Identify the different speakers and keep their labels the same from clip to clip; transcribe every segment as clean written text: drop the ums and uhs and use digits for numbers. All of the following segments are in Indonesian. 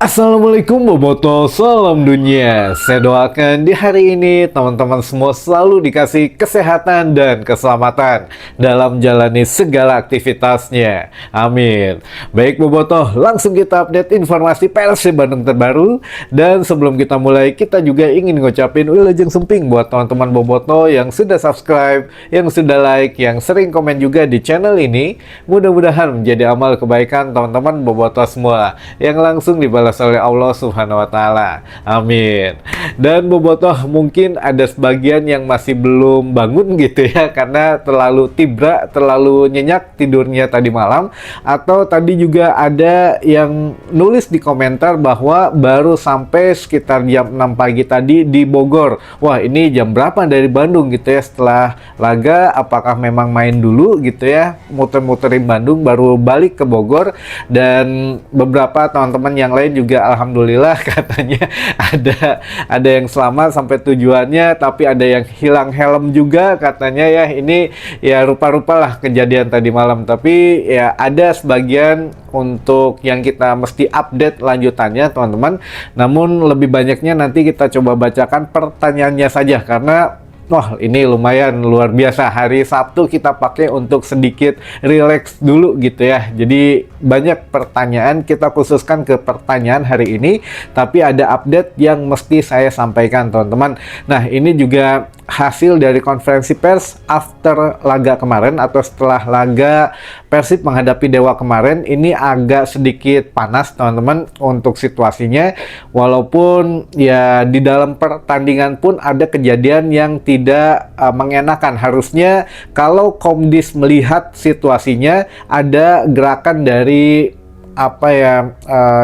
Speaker 1: Assalamualaikum Boboto, salam dunia. Saya doakan di hari ini teman-teman semua selalu dikasih kesehatan dan keselamatan dalam jalani segala aktivitasnya. Amin. Baik Boboto, langsung kita update informasi Persib Bandung terbaru. Dan sebelum kita mulai, kita juga ingin ngucapin wilujeng sumping buat teman-teman Boboto yang sudah subscribe, yang sudah like, yang sering komen juga di channel ini. Mudah-mudahan menjadi amal kebaikan teman-teman Boboto semua yang langsung dibalas oleh Allah Subhanahu wa Ta'ala. Amin. Dan Bobotoh, mungkin ada sebagian yang masih belum bangun gitu ya, karena terlalu tibra, terlalu nyenyak tidurnya tadi malam, atau tadi juga ada yang nulis di komentar bahwa baru sampai sekitar jam 6 pagi tadi di Bogor. Wah, ini jam berapa dari Bandung gitu ya setelah laga? Apakah memang main dulu gitu ya, muter-muterin Bandung baru balik ke Bogor? Dan beberapa teman-teman yang lain juga alhamdulillah katanya ada yang selamat sampai tujuannya, tapi ada yang hilang helm juga katanya ya. Ini ya rupa-rupa lah kejadian tadi malam, tapi ya ada sebagian untuk yang kita mesti update lanjutannya teman-teman. Namun lebih banyaknya nanti kita coba bacakan pertanyaannya saja, karena wah, ini lumayan luar biasa. Hari Sabtu kita pakai untuk sedikit relax dulu gitu ya. Jadi banyak pertanyaan, kita khususkan ke pertanyaan hari ini. Tapi ada update yang mesti saya sampaikan teman-teman. Nah, ini juga hasil dari konferensi pers after laga kemarin atau setelah laga Persib menghadapi Dewa kemarin. Ini agak sedikit panas teman-teman untuk situasinya. Walaupun ya di dalam pertandingan pun ada kejadian yang tidak mengenakan. Harusnya kalau Komdis melihat situasinya, ada gerakan dari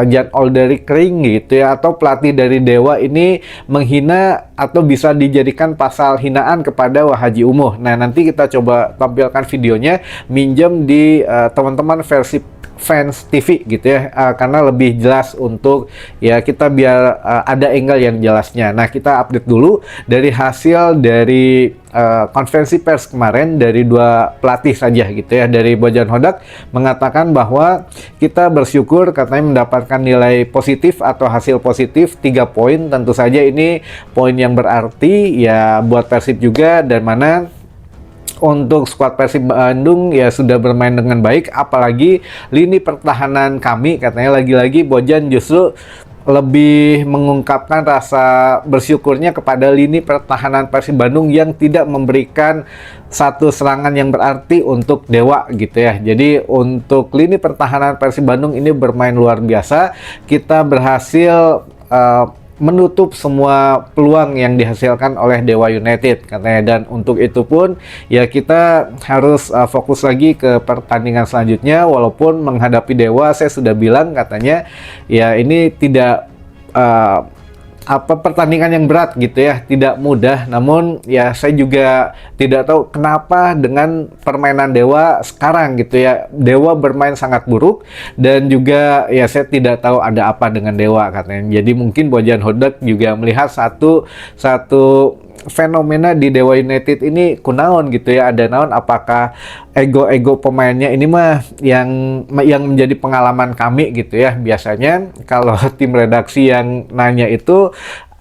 Speaker 1: Jan Olderi Kering gitu ya, atau pelatih dari Dewa ini menghina atau bisa dijadikan pasal hinaan kepada Wahaji Umuh. Nah, nanti kita coba tampilkan videonya, minjem di teman-teman versi Fans TV gitu ya, karena lebih jelas untuk ya kita biar ada angle yang jelasnya. Nah, kita update dulu dari hasil dari konferensi pers kemarin dari dua pelatih saja gitu ya. Dari Bojan Hodak mengatakan bahwa kita bersyukur katanya mendapatkan nilai positif atau hasil positif 3 poin. Tentu saja ini poin yang berarti ya buat Persib juga, dan mana untuk skuad Persib Bandung ya sudah bermain dengan baik, apalagi lini pertahanan kami katanya lagi-lagi Bojan justru lebih mengungkapkan rasa bersyukurnya kepada lini pertahanan Persib Bandung yang tidak memberikan satu serangan yang berarti untuk Dewa gitu ya. Jadi untuk lini pertahanan Persib Bandung ini bermain luar biasa. Kita berhasil menutup semua peluang yang dihasilkan oleh Dewa United katanya, dan untuk itu pun ya kita harus fokus lagi ke pertandingan selanjutnya. Walaupun menghadapi Dewa, saya sudah bilang katanya ya ini tidak pertandingan yang berat gitu ya, tidak mudah. Namun ya saya juga tidak tahu kenapa dengan permainan Dewa sekarang gitu ya, Dewa bermain sangat buruk, dan juga ya saya tidak tahu ada apa dengan Dewa katanya. Jadi mungkin Bojan Hodak juga melihat satu fenomena di Dewa United ini kunaon gitu ya, ada naon, apakah ego pemainnya ini mah yang menjadi pengalaman kami gitu ya. Biasanya kalau tim redaksi yang nanya itu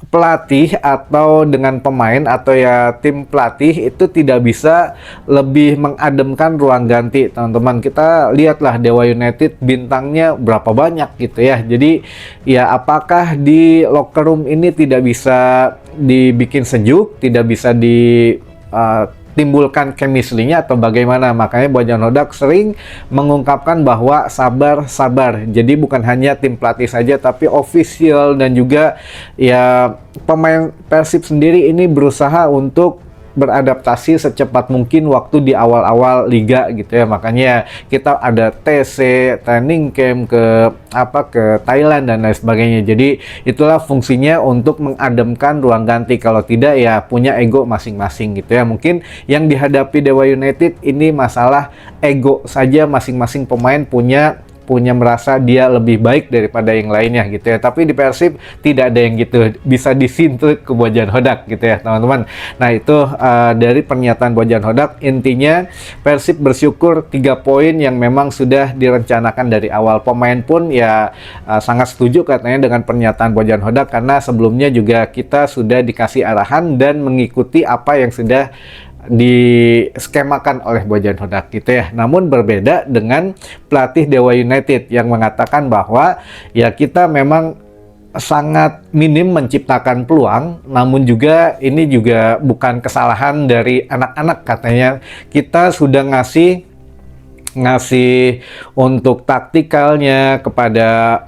Speaker 1: pelatih atau dengan pemain atau ya tim pelatih itu tidak bisa lebih mengademkan ruang ganti teman-teman. Kita lihatlah Dewa United bintangnya berapa banyak gitu ya. Jadi ya apakah di locker room ini tidak bisa dibikin sejuk, tidak bisa timbulkan chemistry-nya atau bagaimana? Makanya Bojan Hodak sering mengungkapkan bahwa sabar. Jadi bukan hanya tim pelatih saja, tapi official dan juga ya pemain Persib sendiri ini berusaha untuk beradaptasi secepat mungkin waktu di awal-awal liga gitu ya. Makanya kita ada TC, training camp ke Thailand dan lain sebagainya. Jadi itulah fungsinya untuk mengademkan ruang ganti. Kalau tidak ya punya ego masing-masing gitu ya. Mungkin yang dihadapi Dewa United ini masalah ego saja, masing-masing pemain punya punya merasa dia lebih baik daripada yang lainnya gitu ya. Tapi di Persib tidak ada yang gitu, bisa disintuk ke Bojan Hodak gitu ya teman-teman. Nah itu dari pernyataan Bojan Hodak, intinya Persib bersyukur 3 poin yang memang sudah direncanakan dari awal. Pemain pun ya sangat setuju katanya dengan pernyataan Bojan Hodak, karena sebelumnya juga kita sudah dikasih arahan dan mengikuti apa yang sudah diskemakan oleh Bojan Hodak gitu ya. Namun berbeda dengan pelatih Dewa United yang mengatakan bahwa ya kita memang sangat minim menciptakan peluang, namun juga ini juga bukan kesalahan dari anak-anak katanya. Kita sudah ngasih untuk taktikalnya kepada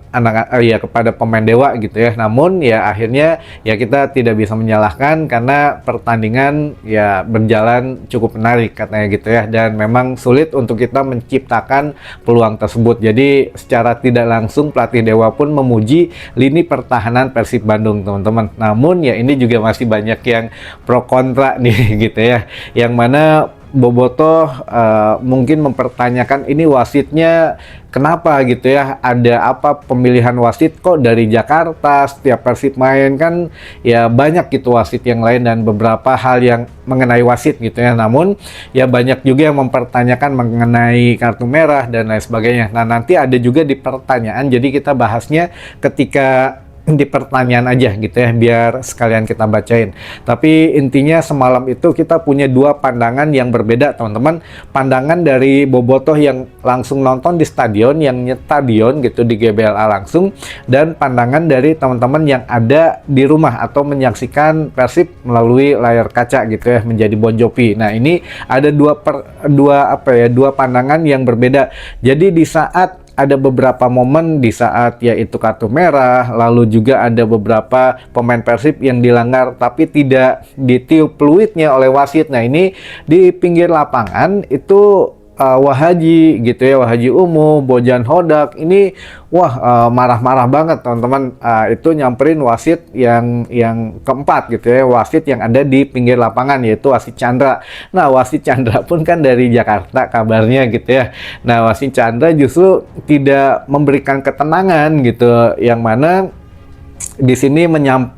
Speaker 1: kepada pemain Dewa gitu ya. Namun ya akhirnya ya kita tidak bisa menyalahkan karena pertandingan ya berjalan cukup menarik katanya gitu ya, dan memang sulit untuk kita menciptakan peluang tersebut. Jadi secara tidak langsung pelatih Dewa pun memuji lini pertahanan Persib Bandung teman-teman. Namun ya ini juga masih banyak yang pro kontra nih gitu ya, yang mana Bobotoh mungkin mempertanyakan ini wasitnya kenapa gitu ya, ada apa pemilihan wasit kok dari Jakarta, setiap Persib main kan ya banyak gitu wasit yang lain dan beberapa hal yang mengenai wasit gitu ya. Namun ya banyak juga yang mempertanyakan mengenai kartu merah dan lain sebagainya. Nah nanti ada juga di pertanyaan, jadi kita bahasnya ketika di pertanyaan aja gitu ya, biar sekalian kita bacain. Tapi intinya semalam itu kita punya 2 pandangan yang berbeda teman-teman. Pandangan dari Bobotoh yang langsung nonton di stadion, yang nyetadion gitu di GBLA langsung, dan pandangan dari teman-teman yang ada di rumah atau menyaksikan Persib melalui layar kaca gitu ya, menjadi Bon Jovi. Nah ini ada dua pandangan yang berbeda. Jadi di saat ada beberapa momen di saat yaitu kartu merah, lalu juga ada beberapa pemain Persib yang dilanggar tapi tidak ditiup peluitnya oleh wasit. Nah ini di pinggir lapangan itu Wahaji gitu ya, Wahaji Umu, Bojan Hodak ini marah-marah banget teman-teman. Itu nyamperin wasit yang keempat gitu ya, wasit yang ada di pinggir lapangan, yaitu wasit Chandra. Nah wasit Chandra pun kan dari Jakarta kabarnya gitu ya. Nah wasit Chandra justru tidak memberikan ketenangan gitu, yang mana di sini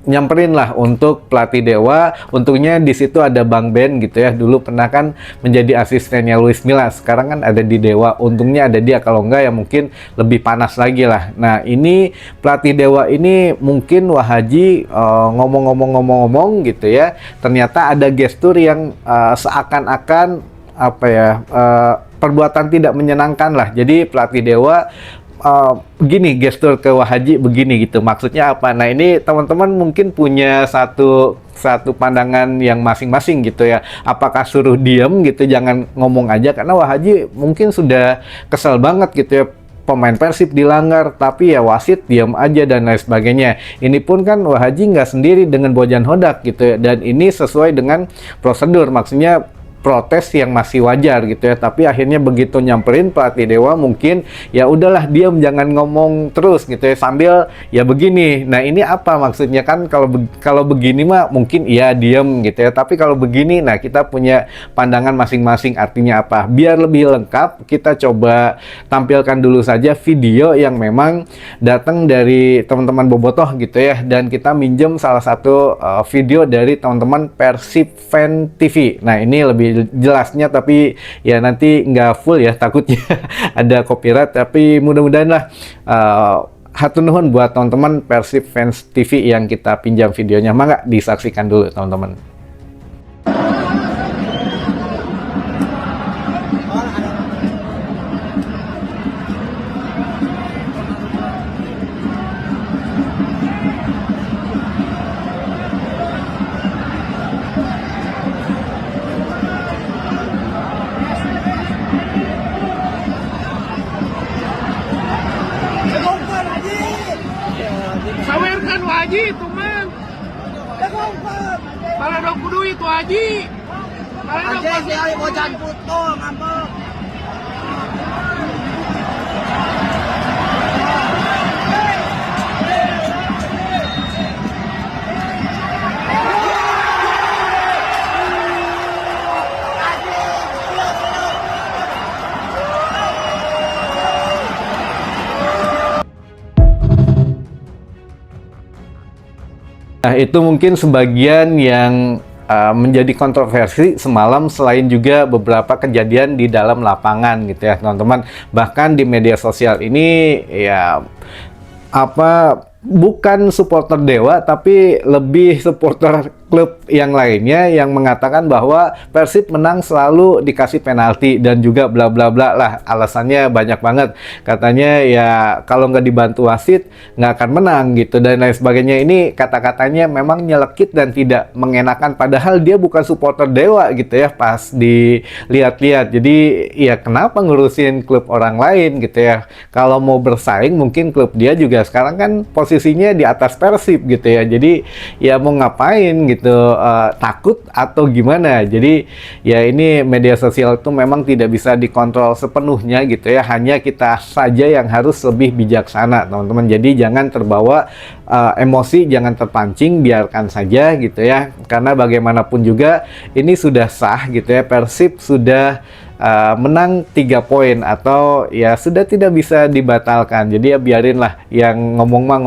Speaker 1: nyamperin lah untuk pelatih Dewa. Untungnya di situ ada Bang Ben gitu ya, dulu pernah kan menjadi asistennya Luis Milla, sekarang kan ada di Dewa. Untungnya ada dia, kalau enggak ya mungkin lebih panas lagi lah. Nah ini pelatih Dewa ini mungkin Wahaji ngomong-ngomong gitu ya, ternyata ada gestur yang seakan-akan perbuatan tidak menyenangkan lah. Jadi pelatih Dewa begini, gestur ke Wahaji begini gitu, maksudnya apa? Nah ini teman-teman mungkin punya satu pandangan yang masing-masing gitu ya. Apakah suruh diem gitu, jangan ngomong aja, karena Wahaji mungkin sudah kesel banget gitu ya, pemain Persib dilanggar tapi ya wasit diam aja dan lain sebagainya. Ini pun kan Wahaji nggak sendiri dengan Bojan Hodak gitu ya, dan ini sesuai dengan prosedur, maksudnya protes yang masih wajar gitu ya. Tapi akhirnya begitu nyamperin pelatih Dewa, mungkin ya udahlah diam, jangan ngomong terus gitu ya, sambil ya begini. Nah ini apa maksudnya kan, kalau begini mah mungkin iya diam gitu ya, tapi kalau begini, nah kita punya pandangan masing-masing. Artinya apa? Biar lebih lengkap kita coba tampilkan dulu saja video yang memang datang dari teman-teman Bobotoh gitu ya, dan kita minjem salah satu video dari teman-teman Persib Fan TV. Nah ini lebih jelasnya, tapi ya nanti nggak full ya, takutnya ada copyright. Tapi mudah-mudahan lah hatur nuhun buat teman-teman Persib Fans TV yang kita pinjam videonya, mangga disaksikan dulu teman-teman.
Speaker 2: Sawerkan Waji itu man. Para dok kudu itu Waji. Para dok pasti ari bojan puto ngambek.
Speaker 1: itu mungkin sebagian yang menjadi kontroversi semalam, selain juga beberapa kejadian di dalam lapangan gitu ya teman-teman. Bahkan di media sosial ini ya bukan supporter Dewa tapi lebih supporter klub yang lainnya yang mengatakan bahwa Persib menang selalu dikasih penalti dan juga bla bla bla lah, alasannya banyak banget, katanya ya kalau nggak dibantu wasit nggak akan menang gitu dan lain sebagainya. Ini kata-katanya memang nyelekit dan tidak mengenakan, padahal dia bukan supporter Dewa gitu ya pas dilihat-lihat. Jadi ya kenapa ngurusin klub orang lain gitu ya, kalau mau bersaing mungkin klub dia juga sekarang kan posisinya di atas Persib gitu ya, jadi ya mau ngapain gitu, takut atau gimana. Jadi ya ini media sosial itu memang tidak bisa dikontrol sepenuhnya gitu ya, hanya kita saja yang harus lebih bijaksana teman-teman. Jadi jangan terbawa emosi, jangan terpancing, biarkan saja gitu ya, karena bagaimanapun juga ini sudah sah gitu ya, Persib sudah menang 3 poin atau ya sudah tidak bisa dibatalkan. Jadi ya biarinlah, yang ngomong mah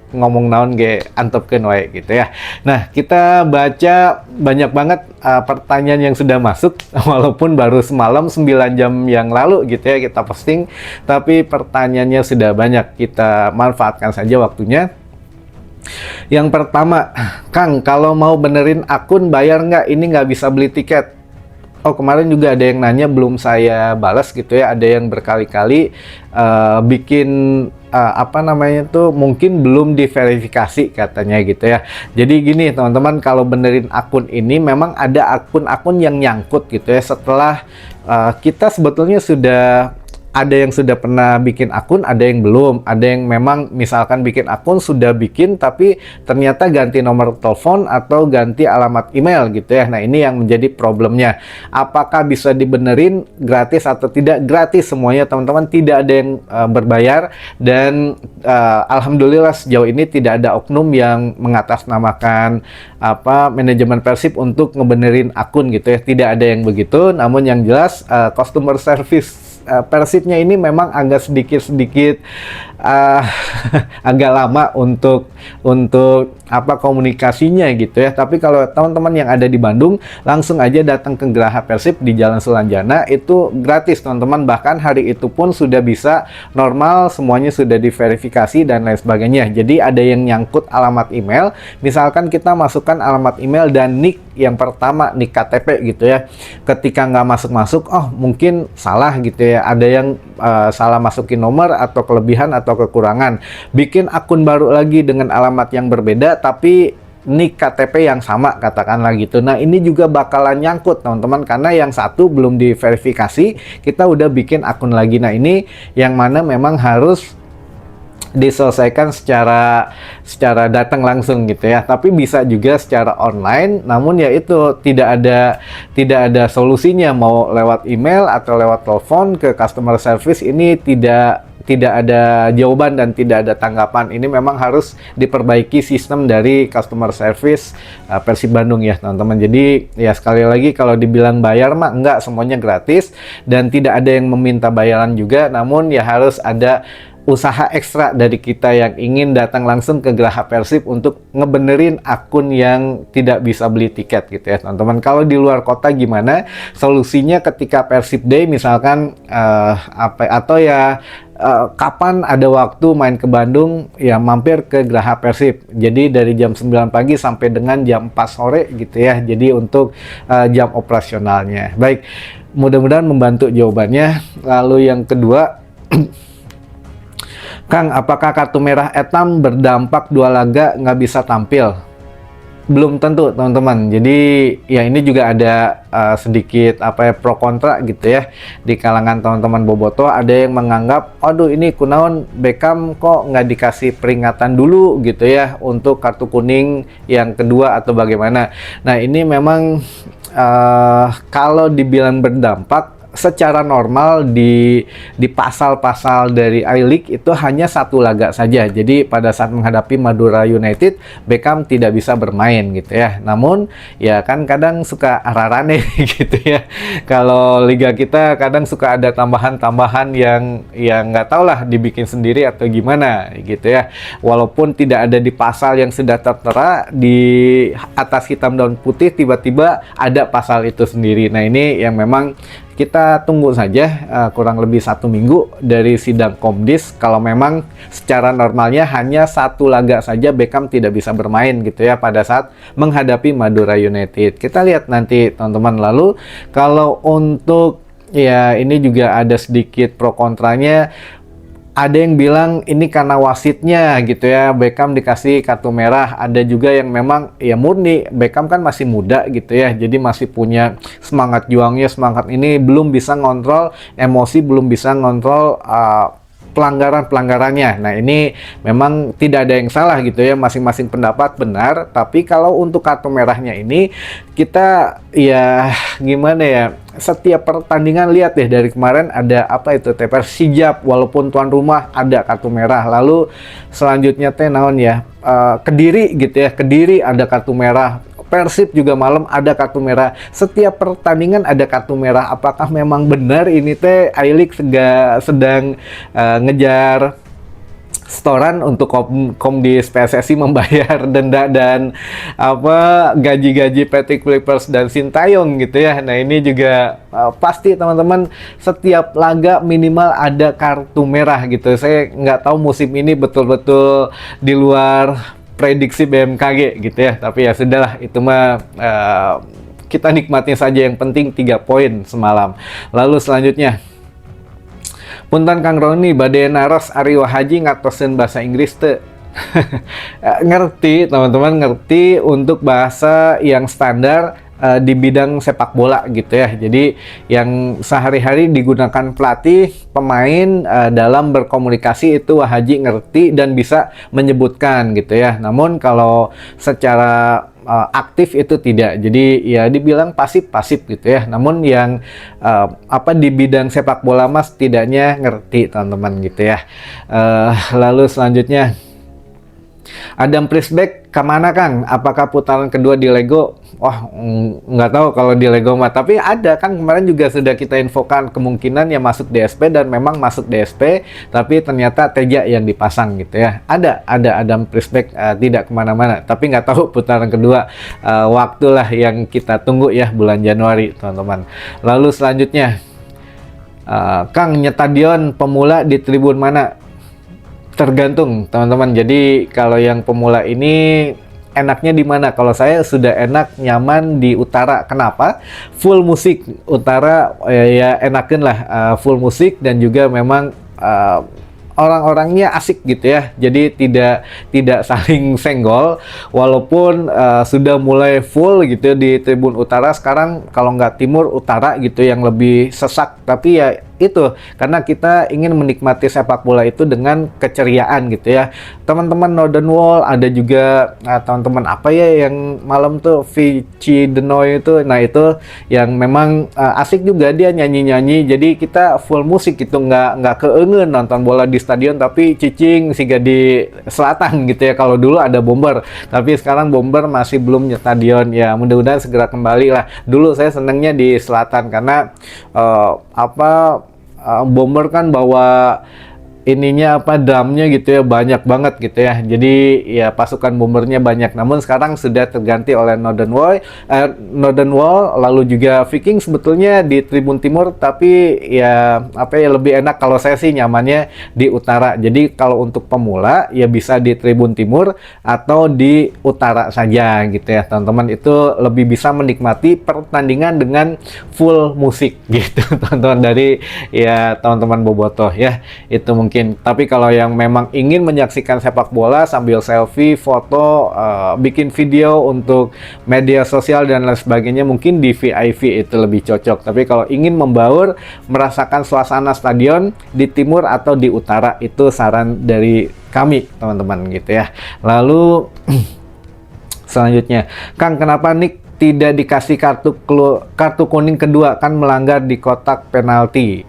Speaker 1: ngomong naon ge antepkeun wae gitu ya. Nah, kita baca banyak banget pertanyaan yang sudah masuk walaupun baru semalam 9 jam yang lalu gitu ya kita posting, tapi pertanyaannya sudah banyak. Kita manfaatkan saja waktunya. Yang pertama, Kang, kalau mau benerin akun bayar nggak? Ini nggak bisa beli tiket. Oh, kemarin juga ada yang nanya, belum saya balas gitu ya. Ada yang berkali-kali bikin mungkin belum diverifikasi katanya gitu ya. Jadi gini teman-teman, kalau benerin akun ini memang ada akun-akun yang nyangkut gitu ya. Setelah kita sebetulnya sudah ada yang sudah pernah bikin akun, ada yang belum, ada yang memang misalkan bikin akun sudah bikin tapi ternyata ganti nomor telepon atau ganti alamat email gitu ya. Nah, ini yang menjadi problemnya. Apakah bisa dibenerin gratis atau tidak? Gratis semuanya teman-teman, tidak ada yang berbayar, dan alhamdulillah sejauh ini tidak ada oknum yang mengatasnamakan manajemen Persib untuk ngebenerin akun gitu ya. Tidak ada yang begitu. Namun yang jelas customer service Persibnya ini memang agak sedikit agak lama untuk komunikasinya gitu ya. Tapi kalau teman-teman yang ada di Bandung, langsung aja datang ke Geraha Persib di Jalan Sulanjana, itu gratis teman-teman. Bahkan hari itu pun sudah bisa normal, semuanya sudah diverifikasi dan lain sebagainya. Jadi ada yang nyangkut alamat email, misalkan kita masukkan alamat email dan nick yang pertama, nick KTP gitu ya, ketika nggak masuk-masuk, oh mungkin salah gitu ya, ada yang salah masukin nomor atau kelebihan atau kekurangan, bikin akun baru lagi dengan alamat yang berbeda tapi nick KTP yang sama katakanlah gitu. Nah, ini juga bakalan nyangkut teman-teman, karena yang satu belum diverifikasi, kita udah bikin akun lagi. Nah, ini yang mana memang harus diselesaikan secara datang langsung gitu ya. Tapi bisa juga secara online, namun ya itu tidak ada solusinya, mau lewat email atau lewat telepon ke customer service, ini tidak ada jawaban dan tidak ada tanggapan. Ini memang harus diperbaiki sistem dari customer service Persib Bandung ya teman-teman. Jadi ya sekali lagi, kalau dibilang bayar mah enggak, semuanya gratis dan tidak ada yang meminta bayaran juga. Namun ya harus ada usaha ekstra dari kita yang ingin datang langsung ke Geraha Persib untuk ngebenerin akun yang tidak bisa beli tiket gitu ya teman-teman. Kalau di luar kota gimana solusinya ketika Persib Day misalkan kapan ada waktu main ke Bandung, ya mampir ke Geraha Persib. Jadi dari jam 9 pagi sampai dengan jam 4 sore gitu ya. Jadi untuk jam operasionalnya. Baik, mudah-mudahan membantu jawabannya. Lalu yang kedua, Kang, apakah kartu merah etam berdampak 2 laga nggak bisa tampil? Belum tentu teman-teman. Jadi ya ini juga ada sedikit pro kontra gitu ya di kalangan teman-teman bobotoh. Ada yang menganggap, aduh ini kunaon Beckham kok nggak dikasih peringatan dulu gitu ya untuk kartu kuning yang kedua atau bagaimana. Nah, ini memang kalau dibilang berdampak, secara normal di pasal-pasal dari I-League itu hanya satu laga saja. Jadi pada saat menghadapi Madura United, Beckham tidak bisa bermain gitu ya. Namun ya kan kadang suka ararane gitu ya. Kalau liga kita kadang suka ada tambahan-tambahan yang nggak tahu lah dibikin sendiri atau gimana gitu ya. Walaupun tidak ada di pasal yang sudah tertera di atas hitam dan putih, tiba-tiba ada pasal itu sendiri. Nah ini yang memang kita tunggu saja kurang lebih 1 minggu dari sidang Komdis. Kalau memang secara normalnya hanya satu laga saja Beckham tidak bisa bermain gitu ya pada saat menghadapi Madura United. Kita lihat nanti teman-teman. Lalu kalau untuk ya ini juga ada sedikit pro kontranya. Ada yang bilang ini karena wasitnya gitu ya, Beckham dikasih kartu merah. Ada juga yang memang ya murni Beckham kan masih muda gitu ya, jadi masih punya semangat juangnya, semangat ini, belum bisa ngontrol emosi, belum bisa ngontrol pelanggaran-pelanggarannya. Nah ini memang tidak ada yang salah gitu ya, masing-masing pendapat benar. Tapi kalau untuk kartu merahnya ini kita ya gimana ya, setiap pertandingan lihat deh dari kemarin ada apa itu Persijap walaupun tuan rumah ada kartu merah. Lalu selanjutnya naon ya, Kediri gitu ya, Kediri ada kartu merah. Persib juga malam ada kartu merah. Setiap pertandingan ada kartu merah. Apakah memang benar ini I-League sedang ngejar setoran untuk Komdis PSSI membayar denda dan apa gaji-gaji Patrick Kluivert dan Sintayong gitu ya. Nah ini juga pasti teman-teman setiap laga minimal ada kartu merah gitu. Saya nggak tahu musim ini betul-betul di luar prediksi BMKG gitu ya, tapi ya sudahlah, itu mah kita nikmati saja, yang penting 3 poin semalam. Lalu selanjutnya, punten Kang Roni badai naros Ari Wahaji ngatosen bahasa Inggris teu. Ngerti teman-teman, ngerti untuk bahasa yang standar di bidang sepak bola gitu ya. Jadi yang sehari-hari digunakan pelatih, pemain dalam berkomunikasi itu Wahaji ngerti dan bisa menyebutkan gitu ya. Namun kalau secara aktif itu tidak. Jadi ya dibilang pasif-pasif gitu ya. Namun yang apa di bidang sepak bola mas setidaknya ngerti teman-teman gitu ya. Lalu selanjutnya, Adam Prisbeck kemana Kang? Apakah putaran kedua di Lego? Wah, nggak tahu kalau di Lego mah. Tapi ada kan, kemarin juga sudah kita infokan kemungkinan ya masuk DSP, dan memang masuk DSP. Tapi ternyata Teja yang dipasang gitu ya. Ada Adam Prisbeck tidak kemana-mana. Tapi nggak tahu putaran kedua. Waktulah yang kita tunggu ya, bulan Januari teman-teman. Lalu selanjutnya, Kang Nyetadion pemula di tribun mana? Tergantung teman-teman. Jadi kalau yang pemula ini enaknya di mana? Kalau saya sudah enak nyaman di utara. Kenapa? Full musik utara ya enakan lah, full musik, dan juga memang orang-orangnya asik gitu ya. Jadi tidak saling senggol. Walaupun sudah mulai full gitu di tribun utara, sekarang kalau nggak timur utara gitu yang lebih sesak. Tapi ya itu karena kita ingin menikmati sepak bola itu dengan keceriaan gitu ya. Teman-teman Northern Wall, ada juga teman-teman apa ya yang malam tuh Vici Denoy itu. Nah itu yang memang asik juga, dia nyanyi-nyanyi. Jadi kita full musik gitu, nggak keengen nonton bola di stadion tapi cicing sehingga di selatan gitu ya. Kalau dulu ada Bomber, tapi sekarang Bomber masih belum stadion ya. Mudah-mudahan segera kembali lah. Dulu saya senengnya di selatan karena Bomber kan bawa ininya drumnya gitu ya, banyak banget gitu ya. Jadi ya pasukan Bombernya banyak. Namun sekarang sudah terganti oleh Northern Wall, lalu juga Viking sebetulnya di tribun timur, tapi ya lebih enak kalau saya sih nyamannya di utara. Jadi kalau untuk pemula ya bisa di tribun timur atau di utara saja gitu ya teman-teman. Itu lebih bisa menikmati pertandingan dengan full musik gitu teman-teman, dari ya teman-teman Bobotoh ya. Itu mungkin. Tapi kalau yang memang ingin menyaksikan sepak bola sambil selfie, foto, bikin video untuk media sosial dan lain sebagainya, mungkin di VIP itu lebih cocok. Tapi kalau ingin membaur, merasakan suasana stadion di timur atau di utara, itu saran dari kami teman-teman gitu ya. Lalu selanjutnya, Kang kenapa Nick tidak dikasih kartu kuning kedua, kan melanggar di kotak penalti.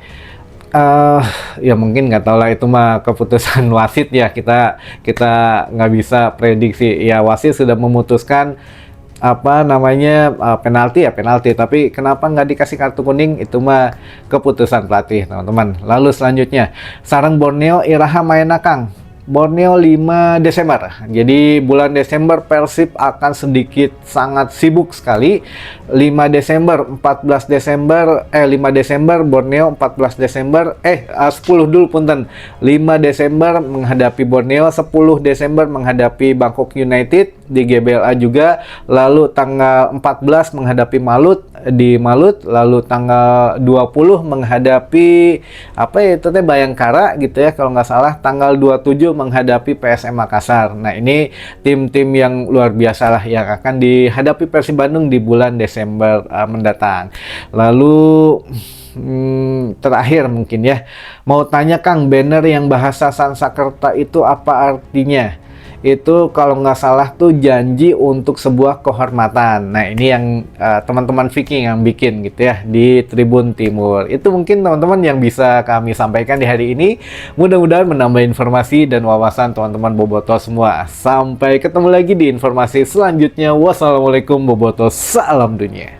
Speaker 1: Ya mungkin nggak tahu lah, itu mah keputusan wasit ya, kita nggak bisa prediksi. Ya wasit sudah memutuskan apa namanya penalti ya penalti, tapi kenapa nggak dikasih kartu kuning, itu mah keputusan pelatih teman-teman. Lalu selanjutnya, sarang Borneo iraha maena Kang. Borneo 5 Desember. Jadi bulan Desember Persib akan sedikit sangat sibuk sekali. 5 Desember, 14 Desember, 5 Desember Borneo, 14 Desember, 10 dulu punten. 5 Desember menghadapi Borneo, 10 Desember menghadapi Bangkok United di GBLA juga. Lalu tanggal 14 menghadapi Malut di Malut, lalu tanggal 20 menghadapi apa ya itu teh Bayangkara gitu ya kalau nggak salah, tanggal 27 menghadapi PSM Makassar. Nah ini tim-tim yang luar biasa lah yang akan dihadapi Persib Bandung di bulan Desember mendatang. Lalu terakhir mungkin ya, mau tanya Kang, banner yang bahasa Sanskerta itu apa artinya? Itu kalau nggak salah tuh janji untuk sebuah kehormatan. Nah ini yang teman-teman Viking yang bikin gitu ya di Tribun Timur. Itu mungkin teman-teman yang bisa kami sampaikan di hari ini. Mudah-mudahan menambah informasi dan wawasan teman-teman Boboto semua. Sampai ketemu lagi di informasi selanjutnya. Wassalamualaikum Boboto, salam dunia.